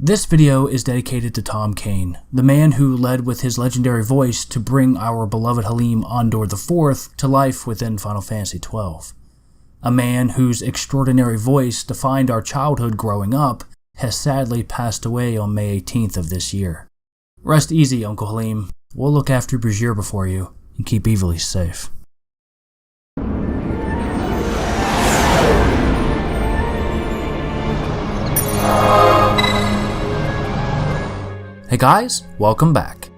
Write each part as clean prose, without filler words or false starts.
This video is dedicated to Tom Kane, the man who led with his legendary voice to bring our beloved Halim Andor IV to life within Final Fantasy XII. A man whose extraordinary voice defined our childhood growing up has sadly passed away on May 18th of this year. Rest easy, Uncle Halim. We'll look after Brazier before you and keep Ivalice safe. Hey guys, welcome back.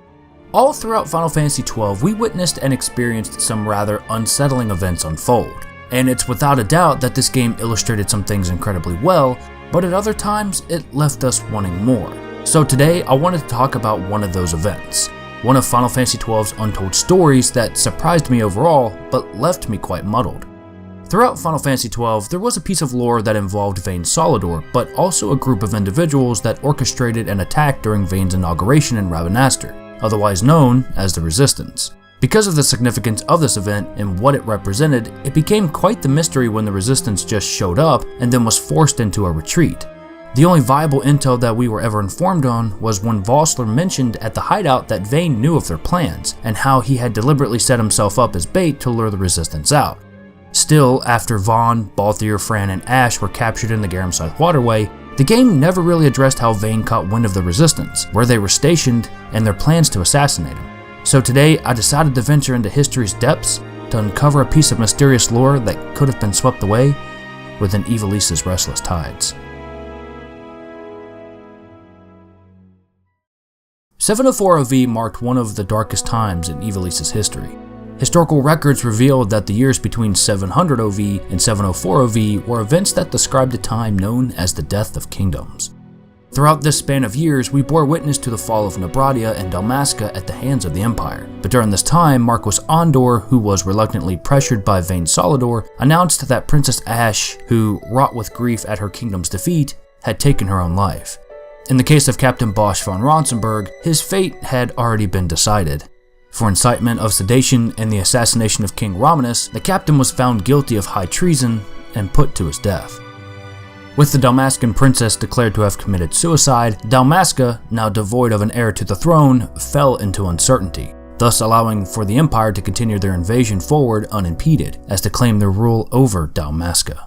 All throughout Final Fantasy XII, we witnessed and experienced some rather unsettling events unfold, and it's without a doubt that this game illustrated some things incredibly well, but at other times it left us wanting more. So today I wanted to talk about one of those events, one of Final Fantasy XII's untold stories that surprised me overall, but left me quite muddled. Throughout Final Fantasy XII, there was a piece of lore that involved Vayne Solidor, but also a group of individuals that orchestrated an attack during Vayne's inauguration in Rabanastre, otherwise known as the Resistance. Because of the significance of this event and what it represented, it became quite the mystery when the Resistance just showed up and then was forced into a retreat. The only viable intel that we were ever informed on was when Vossler mentioned at the hideout that Vayne knew of their plans, and how he had deliberately set himself up as bait to lure the Resistance out. Still, after Vaughn, Balthier, Fran, and Ash were captured in the Garamside waterway, the game never really addressed how Vayne caught wind of the Resistance, where they were stationed, and their plans to assassinate him. So today, I decided to venture into history's depths to uncover a piece of mysterious lore that could have been swept away within Ivalice's restless tides. 704 OV marked one of the darkest times in Ivalice's history. Historical records revealed that the years between 700 OV and 704 OV were events that described a time known as the Death of Kingdoms. Throughout this span of years, we bore witness to the fall of Archadia and Dalmasca at the hands of the Empire. But during this time, Marquis Andor, who was reluctantly pressured by Vayne Solidor, announced that Princess Ashe, who, wrought with grief at her kingdom's defeat, had taken her own life. In the case of Captain Bosch von Ronsenberg, his fate had already been decided. For incitement of sedition and the assassination of King Romanus, the captain was found guilty of high treason and put to his death. With the Dalmascan princess declared to have committed suicide, Dalmasca, now devoid of an heir to the throne, fell into uncertainty, thus allowing for the Empire to continue their invasion forward unimpeded, as to claim their rule over Dalmasca.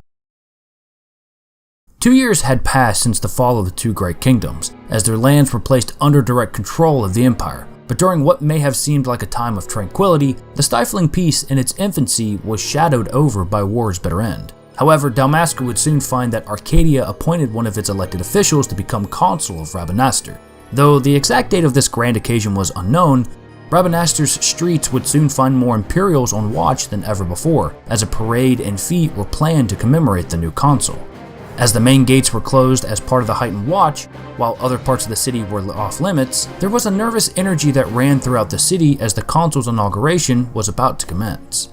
2 years had passed since the fall of the two great kingdoms, as their lands were placed under direct control of the Empire. But during what may have seemed like a time of tranquility, the stifling peace in its infancy was shadowed over by war's bitter end. However, Dalmasca would soon find that Archadia appointed one of its elected officials to become consul of Rabanastre. Though the exact date of this grand occasion was unknown, Rabanastre's streets would soon find more Imperials on watch than ever before, as a parade and feat were planned to commemorate the new consul. As the main gates were closed as part of the heightened watch, while other parts of the city were off limits, there was a nervous energy that ran throughout the city as the consul's inauguration was about to commence.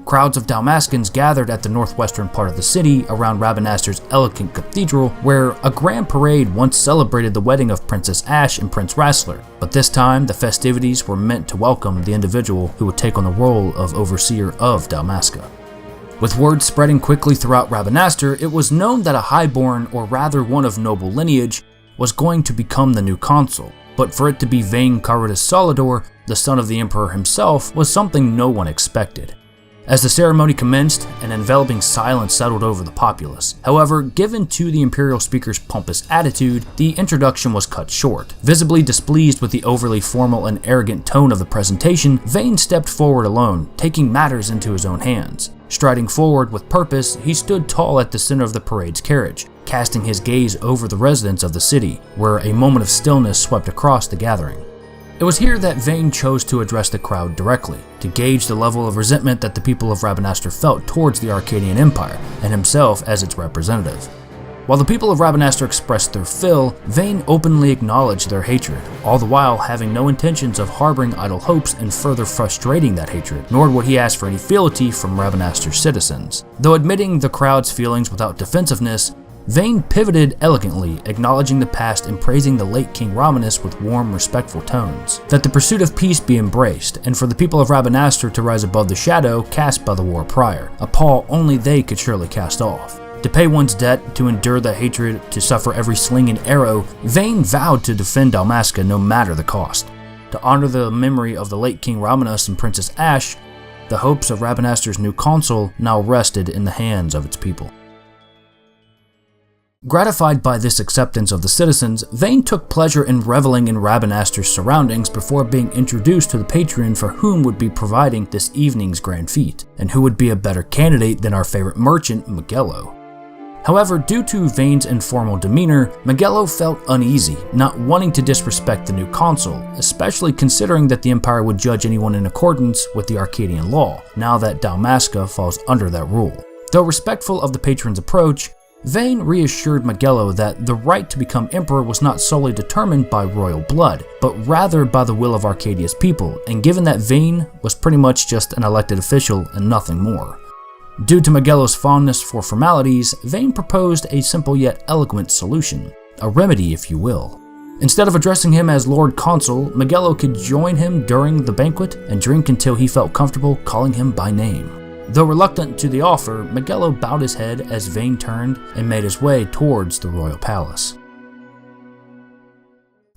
Crowds of Dalmascans gathered at the northwestern part of the city around Rabanastre's elegant cathedral, where a grand parade once celebrated the wedding of Princess Ashe and Prince Rassler, but this time the festivities were meant to welcome the individual who would take on the role of overseer of Dalmasca. With word spreading quickly throughout Rabanastre, it was known that a highborn, or rather one of noble lineage, was going to become the new consul, but for it to be Vayne Carridus Solidor, the son of the Emperor himself, was something no one expected. As the ceremony commenced, an enveloping silence settled over the populace. However, given to the Imperial speaker's pompous attitude, the introduction was cut short. Visibly displeased with the overly formal and arrogant tone of the presentation, Vayne stepped forward alone, taking matters into his own hands. Striding forward with purpose, he stood tall at the center of the parade's carriage, casting his gaze over the residents of the city, where a moment of stillness swept across the gathering. It was here that Vayne chose to address the crowd directly, to gauge the level of resentment that the people of Rabanastre felt towards the Arcadian Empire, and himself as its representative. While the people of Rabanastre expressed their fill, Vayne openly acknowledged their hatred, all the while having no intentions of harboring idle hopes and further frustrating that hatred, nor would he ask for any fealty from Rabanastre's citizens. Though admitting the crowd's feelings without defensiveness, Vayne pivoted elegantly, acknowledging the past and praising the late King Romanus with warm, respectful tones. That the pursuit of peace be embraced, and for the people of Rabanastre to rise above the shadow cast by the war prior, a pall only they could surely cast off. To pay one's debt, to endure the hatred, to suffer every sling and arrow, Vayne vowed to defend Dalmasca no matter the cost. To honor the memory of the late King Rabanus and Princess Ashe, the hopes of Rabanastur's new consul now rested in the hands of its people. Gratified by this acceptance of the citizens, Vayne took pleasure in reveling in Rabanastur's surroundings before being introduced to the patron for whom would be providing this evening's grand feat, and who would be a better candidate than our favorite merchant, Magello. However, due to Vayne's informal demeanor, Magello felt uneasy, not wanting to disrespect the new consul, especially considering that the Empire would judge anyone in accordance with the Arcadian law, now that Dalmasca falls under that rule. Though respectful of the patron's approach, Vayne reassured Magello that the right to become emperor was not solely determined by royal blood, but rather by the will of Arcadia's people, and given that Vayne was pretty much just an elected official and nothing more. Due to Magello's fondness for formalities, Vayne proposed a simple yet eloquent solution, a remedy if you will. Instead of addressing him as Lord Consul, Magello could join him during the banquet and drink until he felt comfortable calling him by name. Though reluctant to the offer, Magello bowed his head as Vayne turned and made his way towards the royal palace.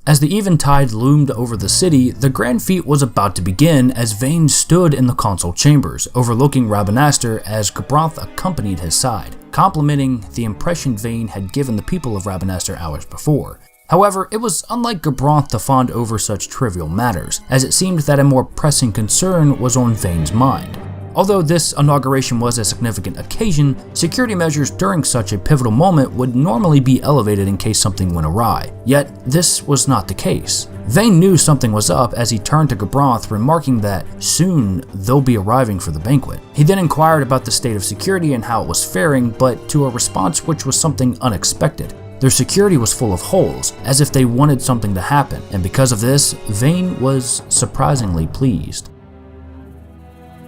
As the eventide loomed over the city, the grand feat was about to begin as Vayne stood in the consul chambers, overlooking Rabanastur as Gabranth accompanied his side, complimenting the impression Vayne had given the people of Rabanastur hours before. However, it was unlike Gabranth to fawn over such trivial matters, as it seemed that a more pressing concern was on Vayne's mind. Although this inauguration was a significant occasion, security measures during such a pivotal moment would normally be elevated in case something went awry. Yet, this was not the case. Vayne knew something was up as he turned to Gabranth, remarking that soon they'll be arriving for the banquet. He then inquired about the state of security and how it was faring, but to a response which was something unexpected. Their security was full of holes, as if they wanted something to happen, and because of this, Vayne was surprisingly pleased.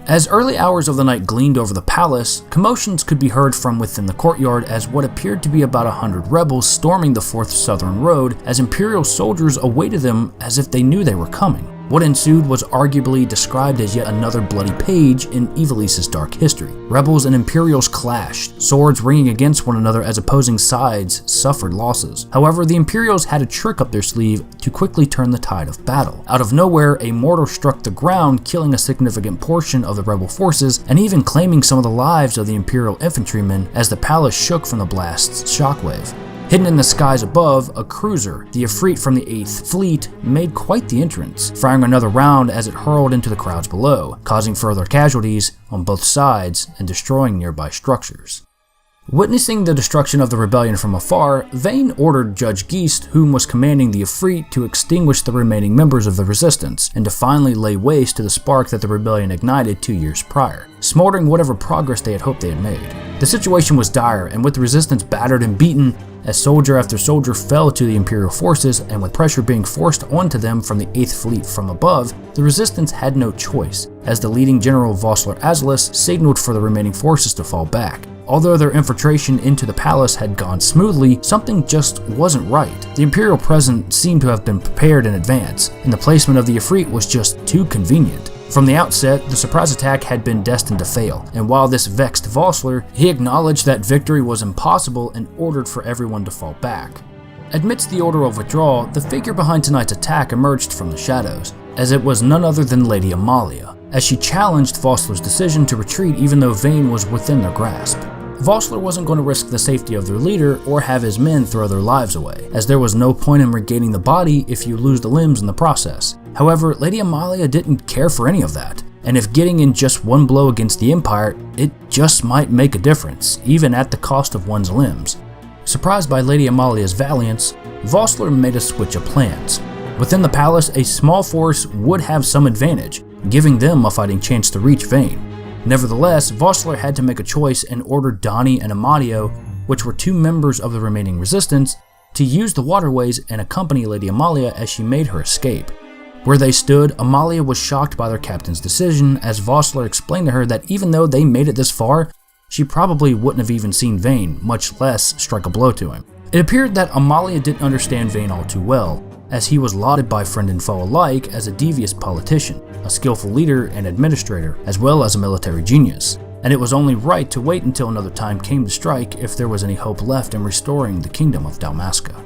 As early hours of the night gleamed over the palace, commotions could be heard from within the courtyard as what appeared to be about 100 rebels storming the 4th Southern Road as Imperial soldiers awaited them as if they knew they were coming. What ensued was arguably described as yet another bloody page in Ivalice's dark history. Rebels and Imperials clashed, swords ringing against one another as opposing sides suffered losses. However, the Imperials had a trick up their sleeve to quickly turn the tide of battle. Out of nowhere, a mortar struck the ground, killing a significant portion of the rebel forces and even claiming some of the lives of the Imperial infantrymen as the palace shook from the blast's shockwave. Hidden in the skies above, a cruiser, the Ifrit from the 8th Fleet, made quite the entrance, firing another round as it hurled into the crowds below, causing further casualties on both sides and destroying nearby structures. Witnessing the destruction of the rebellion from afar, Vayne ordered Judge Geist, whom was commanding the Ifrit, to extinguish the remaining members of the resistance, and to finally lay waste to the spark that the rebellion ignited 2 years prior, smoldering whatever progress they had hoped they had made. The situation was dire, and with the resistance battered and beaten, as soldier after soldier fell to the Imperial forces, and with pressure being forced onto them from the 8th Fleet from above, the resistance had no choice, as the leading general Vossler Ivalice signaled for the remaining forces to fall back. Although their infiltration into the palace had gone smoothly, something just wasn't right. The Imperial presence seemed to have been prepared in advance, and the placement of the Ifrit was just too convenient. From the outset, the surprise attack had been destined to fail, and while this vexed Vossler, he acknowledged that victory was impossible and ordered for everyone to fall back. Amidst the order of withdrawal, the figure behind tonight's attack emerged from the shadows, as it was none other than Lady Amalia, as she challenged Vossler's decision to retreat even though Vayne was within their grasp. Vossler wasn't going to risk the safety of their leader or have his men throw their lives away, as there was no point in regaining the body if you lose the limbs in the process. However, Lady Amalia didn't care for any of that, and if getting in just one blow against the Empire, it just might make a difference, even at the cost of one's limbs. Surprised by Lady Amalia's valiance, Vossler made a switch of plans. Within the palace, a small force would have some advantage, giving them a fighting chance to reach Vayne. Nevertheless, Vossler had to make a choice and ordered Donnie and Amadio, which were 2 members of the remaining resistance, to use the waterways and accompany Lady Amalia as she made her escape. Where they stood, Amalia was shocked by their captain's decision, as Vossler explained to her that even though they made it this far, she probably wouldn't have even seen Vayne, much less strike a blow to him. It appeared that Amalia didn't understand Vayne all too well, as he was lauded by friend and foe alike as a devious politician, a skillful leader and administrator, as well as a military genius. and it was only right to wait until another time came to strike if there was any hope left in restoring the kingdom of Dalmasca.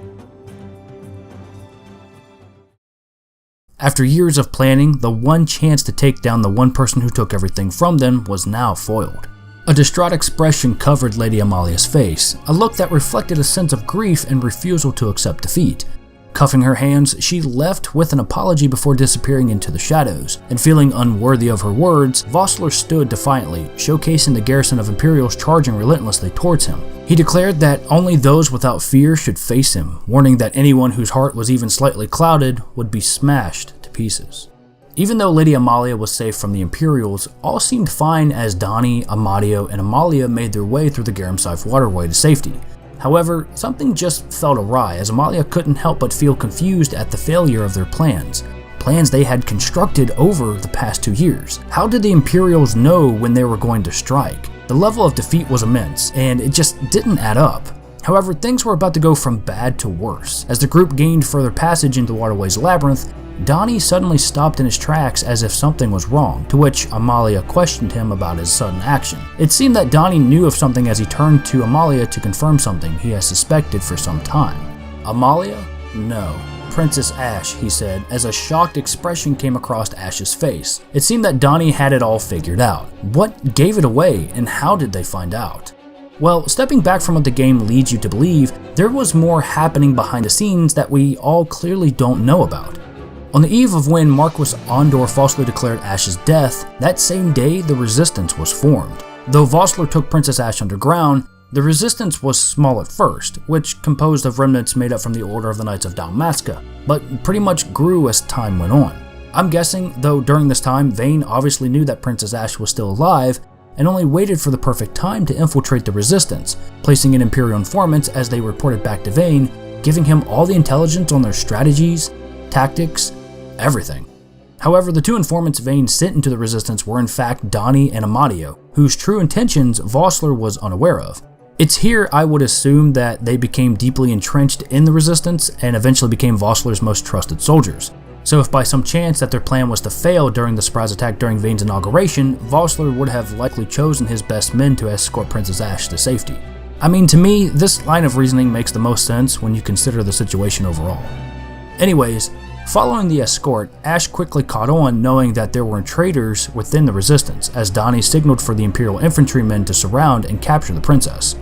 After years of planning, the one chance to take down the one person who took everything from them was now foiled. A distraught expression covered Lady Amalia's face, a look that reflected a sense of grief and refusal to accept defeat. Cuffing her hands, she left with an apology before disappearing into the shadows, and feeling unworthy of her words, Vossler stood defiantly, showcasing the garrison of Imperials charging relentlessly towards him. He declared that only those without fear should face him, warning that anyone whose heart was even slightly clouded would be smashed to pieces. Even though Lady Amalia was safe from the Imperials, all seemed fine as Donnie, Amadio, and Amalia made their way through the Garamsif waterway to safety. However, something just felt awry as Amalia couldn't help but feel confused at the failure of their plans they had constructed over the past 2 years. How did the Imperials know when they were going to strike? The level of defeat was immense, and it just didn't add up. However, things were about to go from bad to worse. As the group gained further passage into the waterway's labyrinth, Donnie suddenly stopped in his tracks as if something was wrong, to which Amalia questioned him about his sudden action. It seemed that Donnie knew of something as he turned to Amalia to confirm something he had suspected for some time. Amalia? No. Princess Ashe, he said, as a shocked expression came across Ashe's face. It seemed that Donnie had it all figured out. What gave it away, and how did they find out? Well, stepping back from what the game leads you to believe, there was more happening behind the scenes that we all clearly don't know about. On the eve of when Marquis Ondor falsely declared Ashe's death, that same day the Resistance was formed. Though Vossler took Princess Ashe underground, the Resistance was small at first, which composed of remnants made up from the Order of the Knights of Dalmasca, but pretty much grew as time went on. I'm guessing, though during this time Vayne obviously knew that Princess Ashe was still alive, and only waited for the perfect time to infiltrate the Resistance, placing in Imperial informants as they reported back to Vayne, giving him all the intelligence on their strategies, tactics, everything. However, the two informants Vayne sent into the Resistance were in fact Donnie and Amadio, whose true intentions Vossler was unaware of. It's here I would assume that they became deeply entrenched in the Resistance and eventually became Vossler's most trusted soldiers. So if by some chance that their plan was to fail during the surprise attack during Vayne's inauguration, Vossler would have likely chosen his best men to escort Princess Ashe to safety. I mean, to me, this line of reasoning makes the most sense when you consider the situation overall. Anyways, following the escort, Ashe quickly caught on knowing that there were traitors within the Resistance, as Donnie signaled for the Imperial infantrymen to surround and capture the princess.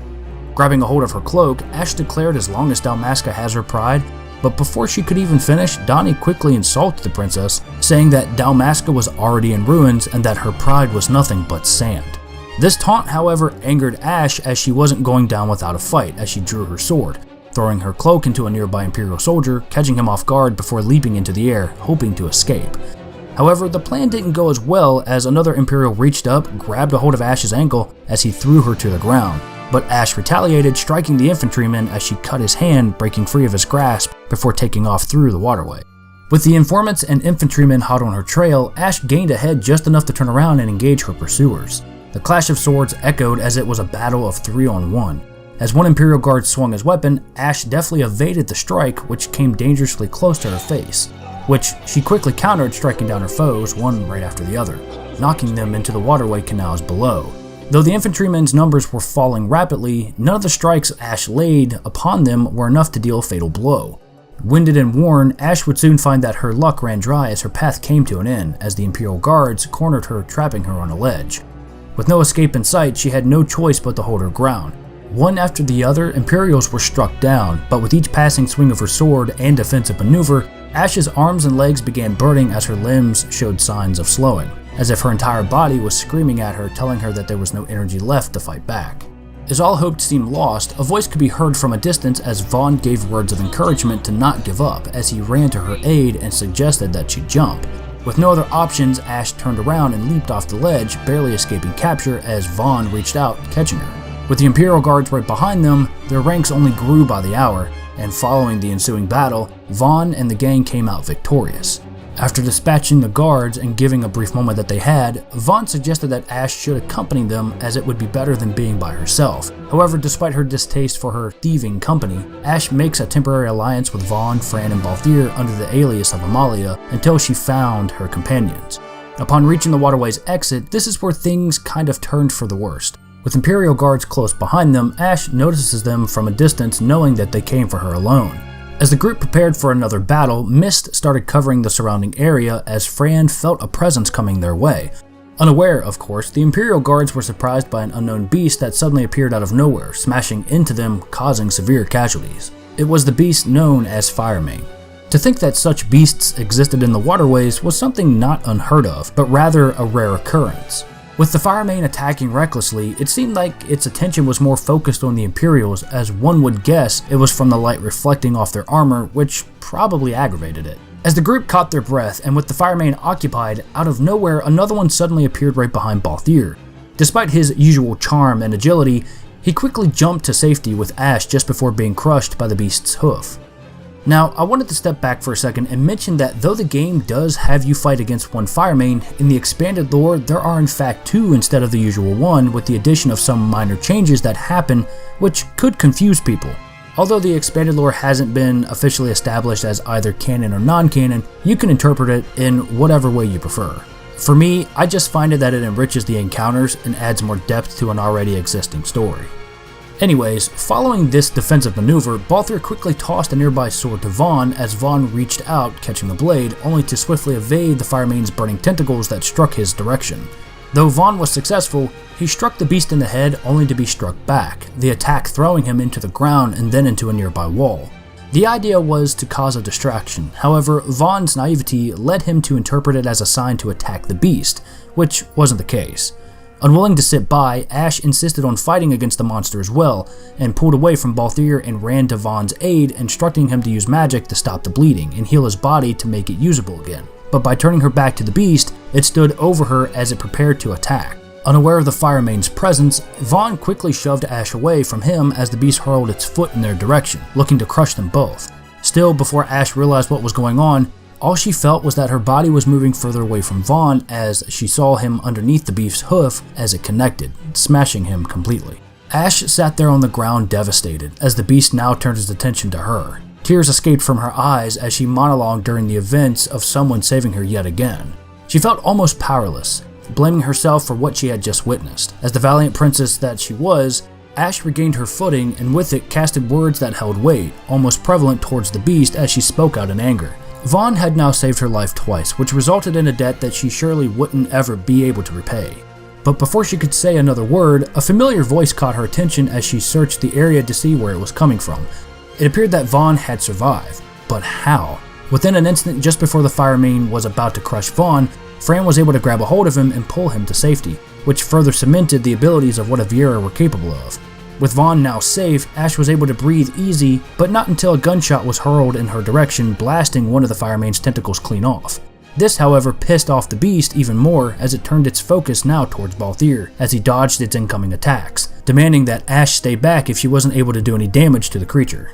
Grabbing a hold of her cloak, Ashe declared as long as Dalmasca has her pride, but before she could even finish, Donnie quickly insulted the princess, saying that Dalmasca was already in ruins and that her pride was nothing but sand. This taunt, however, angered Ashe as she wasn't going down without a fight as she drew her sword, throwing her cloak into a nearby Imperial soldier, catching him off guard before leaping into the air, hoping to escape. However, the plan didn't go as well as another Imperial reached up, grabbed a hold of Ashe's ankle as he threw her to the ground, but Ashe retaliated, striking the infantryman as she cut his hand, breaking free of his grasp before taking off through the waterway. With the informants and infantrymen hot on her trail, Ashe gained ahead just enough to turn around and engage her pursuers. The clash of swords echoed as it was a battle of 3-on-1. As one Imperial guard swung his weapon, Ashe deftly evaded the strike, which came dangerously close to her face, which she quickly countered, striking down her foes, one right after the other, knocking them into the waterway canals below. Though the infantrymen's numbers were falling rapidly, none of the strikes Ashe laid upon them were enough to deal a fatal blow. Winded and worn, Ashe would soon find that her luck ran dry as her path came to an end, as the Imperial guards cornered her, trapping her on a ledge. With no escape in sight, she had no choice but to hold her ground. One after the other, Imperials were struck down, but with each passing swing of her sword and defensive maneuver, Ashe's arms and legs began burning as her limbs showed signs of slowing, as if her entire body was screaming at her, telling her that there was no energy left to fight back. As all hope seemed lost, a voice could be heard from a distance as Vaughn gave words of encouragement to not give up as he ran to her aid and suggested that she jump. With no other options, Ashe turned around and leaped off the ledge, barely escaping capture as Vaughn reached out, catching her. With the Imperial guards right behind them, their ranks only grew by the hour, and following the ensuing battle, Vaughn and the gang came out victorious. After dispatching the guards and giving a brief moment that they had, Vaughn suggested that Ashe should accompany them as it would be better than being by herself. However, despite her distaste for her thieving company, Ashe makes a temporary alliance with Vaughn, Fran, and Balthier under the alias of Amalia until she found her companions. Upon reaching the waterways exit, this is where things kind of turned for the worst. With Imperial guards close behind them, Ashe notices them from a distance, knowing that they came for her alone. As the group prepared for another battle, mist started covering the surrounding area as Fran felt a presence coming their way. Unaware, of course, the Imperial guards were surprised by an unknown beast that suddenly appeared out of nowhere, smashing into them, causing severe casualties. It was the beast known as Firemane. To think that such beasts existed in the waterways was something not unheard of, but rather a rare occurrence. With the Firemane attacking recklessly, it seemed like its attention was more focused on the Imperials, as one would guess it was from the light reflecting off their armor, which probably aggravated it. As the group caught their breath, and with the Firemane occupied, out of nowhere another one suddenly appeared right behind Balthier. Despite his usual charm and agility, he quickly jumped to safety with Ashe just before being crushed by the beast's hoof. Now, I wanted to step back for a second and mention that though the game does have you fight against one Firemane, in the expanded lore there are in fact two instead of the usual one, with the addition of some minor changes that happen which could confuse people. Although the expanded lore hasn't been officially established as either canon or non-canon, you can interpret it in whatever way you prefer. For me, I just find it that it enriches the encounters and adds more depth to an already existing story. Anyways, following this defensive maneuver, Balthier quickly tossed a nearby sword to Vayne as Vayne reached out, catching the blade, only to swiftly evade the Firemane's burning tentacles that struck his direction. Though Vayne was successful, he struck the beast in the head only to be struck back, the attack throwing him into the ground and then into a nearby wall. The idea was to cause a distraction, however, Vayne's naivety led him to interpret it as a sign to attack the beast, which wasn't the case. Unwilling to sit by, Ashe insisted on fighting against the monster as well, and pulled away from Balthier and ran to Vayne's aid, instructing him to use magic to stop the bleeding and heal his body to make it usable again. But by turning her back to the beast, it stood over her as it prepared to attack. Unaware of the Firemane's presence, Vayne quickly shoved Ashe away from him as the beast hurled its foot in their direction, looking to crush them both. Still, before Ashe realized what was going on, all she felt was that her body was moving further away from Vayne as she saw him underneath the beast's hoof as it connected, smashing him completely. Ashe sat there on the ground devastated as the beast now turned his attention to her. Tears escaped from her eyes as she monologued during the events of someone saving her yet again. She felt almost powerless, blaming herself for what she had just witnessed. As the valiant princess that she was, Ashe regained her footing and with it casted words that held weight, almost prevalent towards the beast as she spoke out in anger. Vayne had now saved her life twice, which resulted in a debt that she surely wouldn't ever be able to repay. But before she could say another word, a familiar voice caught her attention as she searched the area to see where it was coming from. It appeared that Vayne had survived, but how? Within an instant just before the Firemane was about to crush Vayne, Fran was able to grab a hold of him and pull him to safety, which further cemented the abilities of what Aviera were capable of. With Vayne now safe, Ashe was able to breathe easy, but not until a gunshot was hurled in her direction, blasting one of the Firemane's tentacles clean off. This, however, pissed off the beast even more as it turned its focus now towards Balthier as he dodged its incoming attacks, demanding that Ashe stay back if she wasn't able to do any damage to the creature.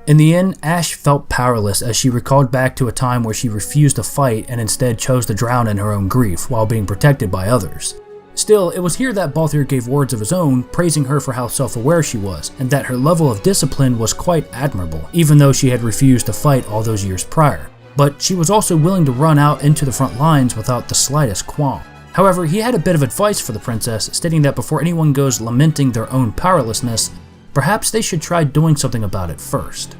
In the end, Ashe felt powerless as she recalled back to a time where she refused to fight and instead chose to drown in her own grief while being protected by others. Still, it was here that Balthier gave words of his own, praising her for how self-aware she was, and that her level of discipline was quite admirable, even though she had refused to fight all those years prior. But she was also willing to run out into the front lines without the slightest qualm. However, he had a bit of advice for the princess, stating that before anyone goes lamenting their own powerlessness, perhaps they should try doing something about it first.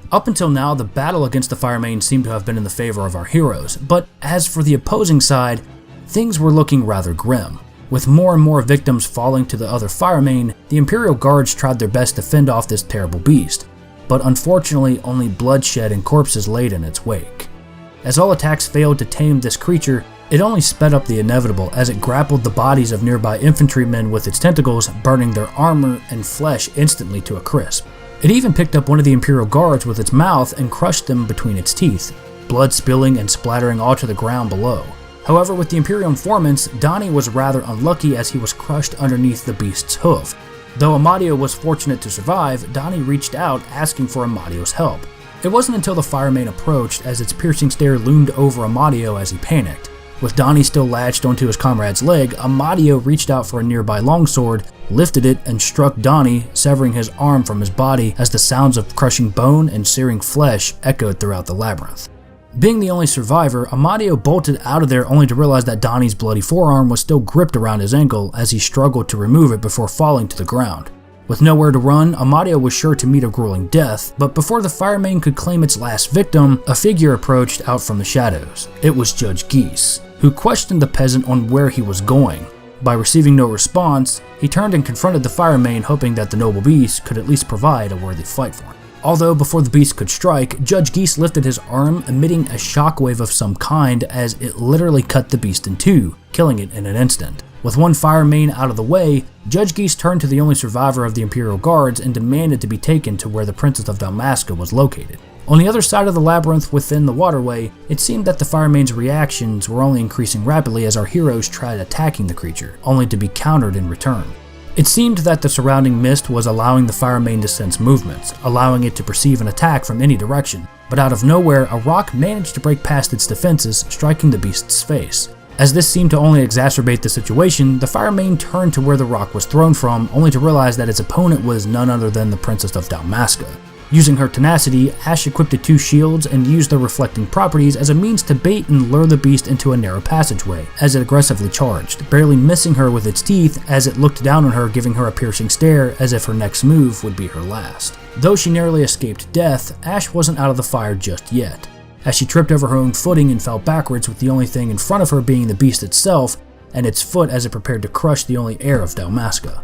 Up until now, the battle against the Firemane seemed to have been in the favor of our heroes, but as for the opposing side, things were looking rather grim. With more and more victims falling to the other Firemane, the Imperial guards tried their best to fend off this terrible beast, but unfortunately only bloodshed and corpses laid in its wake. As all attacks failed to tame this creature, it only sped up the inevitable as it grappled the bodies of nearby infantrymen with its tentacles, burning their armor and flesh instantly to a crisp. It even picked up one of the Imperial guards with its mouth and crushed them between its teeth, blood spilling and splattering all to the ground below. However, with the Imperial informants, Donnie was rather unlucky as he was crushed underneath the beast's hoof. Though Amadio was fortunate to survive, Donnie reached out asking for Amadio's help. It wasn't until the Firemane approached as its piercing stare loomed over Amadio as he panicked. With Donnie still latched onto his comrade's leg, Amadio reached out for a nearby longsword, lifted it, and struck Donnie, severing his arm from his body as the sounds of crushing bone and searing flesh echoed throughout the labyrinth. Being the only survivor, Amadio bolted out of there only to realize that Donnie's bloody forearm was still gripped around his ankle as he struggled to remove it before falling to the ground. With nowhere to run, Amadio was sure to meet a grueling death, but before the Firemane could claim its last victim, a figure approached out from the shadows. It was Judge Geese, who questioned the peasant on where he was going. By receiving no response, he turned and confronted the Firemane, hoping that the noble beast could at least provide a worthy fight for him. Although before the beast could strike, Judge Geese lifted his arm, emitting a shockwave of some kind as it literally cut the beast in two, killing it in an instant. With one Firemane out of the way, Judge Geese turned to the only survivor of the Imperial Guards and demanded to be taken to where the Princess of Dalmasca was located. On the other side of the labyrinth within the waterway, it seemed that the Firemane's reactions were only increasing rapidly as our heroes tried attacking the creature, only to be countered in return. It seemed that the surrounding mist was allowing the Firemane to sense movements, allowing it to perceive an attack from any direction, but out of nowhere, a rock managed to break past its defenses, striking the beast's face. As this seemed to only exacerbate the situation, the Firemane turned to where the rock was thrown from, only to realize that its opponent was none other than the Princess of Dalmasca. Using her tenacity, Ashe equipped the two shields and used their reflecting properties as a means to bait and lure the beast into a narrow passageway, as it aggressively charged, barely missing her with its teeth as it looked down on her, giving her a piercing stare as if her next move would be her last. Though she narrowly escaped death, Ashe wasn't out of the fire just yet, as she tripped over her own footing and fell backwards, with the only thing in front of her being the beast itself and its foot as it prepared to crush the only heir of Dalmasca.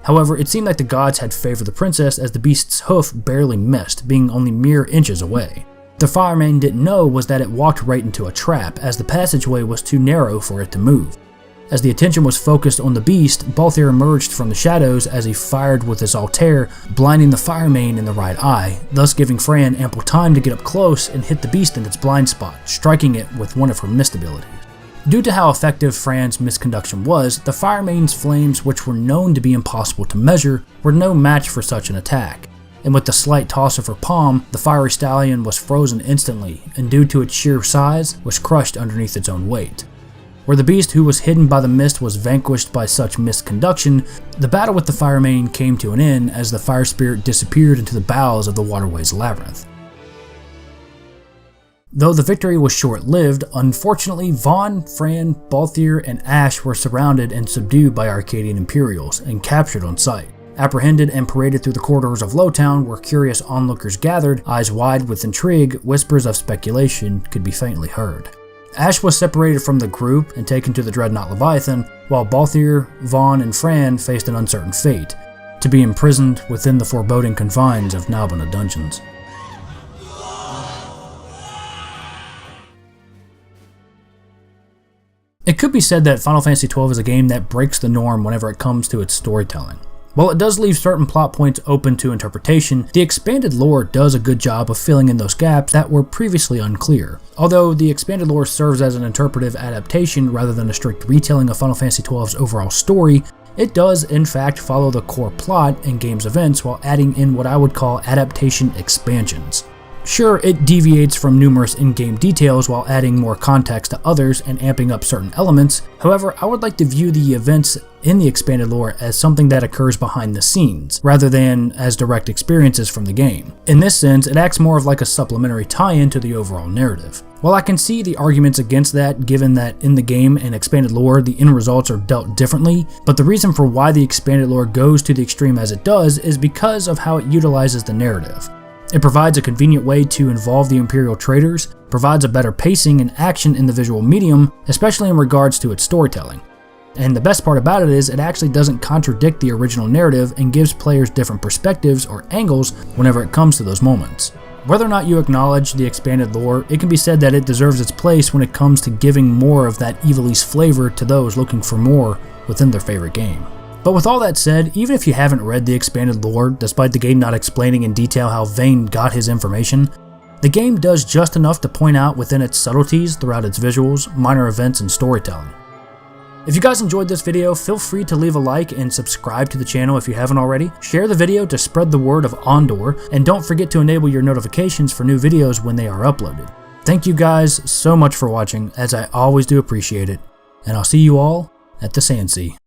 However, it seemed like the gods had favored the princess as the beast's hoof barely missed, being only mere inches away. The Firemane didn't know was that it walked right into a trap, as the passageway was too narrow for it to move. As the attention was focused on the beast, Balthier emerged from the shadows as he fired with his Altair, blinding the Firemane in the right eye, thus giving Fran ample time to get up close and hit the beast in its blind spot, striking it with one of her mist abilities. Due to how effective Fran's misconduction was, the Firemane's flames, which were known to be impossible to measure, were no match for such an attack. And with the slight toss of her palm, the fiery stallion was frozen instantly, and due to its sheer size, was crushed underneath its own weight. Where the beast who was hidden by the mist was vanquished by such misconduction, the battle with the Firemane came to an end as the fire spirit disappeared into the bowels of the waterways labyrinth. Though the victory was short-lived, unfortunately Vaughn, Fran, Balthier, and Ashe were surrounded and subdued by Arcadian Imperials and captured on sight. Apprehended and paraded through the corridors of Lowtown where curious onlookers gathered, eyes wide with intrigue, whispers of speculation could be faintly heard. Ashe was separated from the group and taken to the Dreadnought Leviathan, while Balthier, Vaughn, and Fran faced an uncertain fate, to be imprisoned within the foreboding confines of Nabona dungeons. It could be said that Final Fantasy XII is a game that breaks the norm whenever it comes to its storytelling. While it does leave certain plot points open to interpretation, the expanded lore does a good job of filling in those gaps that were previously unclear. Although the expanded lore serves as an interpretive adaptation rather than a strict retelling of Final Fantasy XII's overall story, it does in fact follow the core plot and game's events while adding in what I would call adaptation expansions. Sure, it deviates from numerous in-game details while adding more context to others and amping up certain elements. However, I would like to view the events in the expanded lore as something that occurs behind the scenes, rather than as direct experiences from the game. In this sense, it acts more of like a supplementary tie-in to the overall narrative. While I can see the arguments against that, given that in the game and expanded lore the end results are dealt differently, but the reason for why the expanded lore goes to the extreme as it does is because of how it utilizes the narrative. It provides a convenient way to involve the Imperial traders, provides a better pacing and action in the visual medium, especially in regards to its storytelling. And the best part about it is it actually doesn't contradict the original narrative and gives players different perspectives or angles whenever it comes to those moments. Whether or not you acknowledge the expanded lore, it can be said that it deserves its place when it comes to giving more of that Ivalice flavor to those looking for more within their favorite game. But with all that said, even if you haven't read the expanded lore, despite the game not explaining in detail how Vayne got his information, the game does just enough to point out within its subtleties throughout its visuals, minor events, and storytelling. If you guys enjoyed this video, feel free to leave a like and subscribe to the channel if you haven't already. Share the video to spread the word of Ondor, and don't forget to enable your notifications for new videos when they are uploaded. Thank you guys so much for watching, as I always do appreciate it, and I'll see you all at the Sandsea.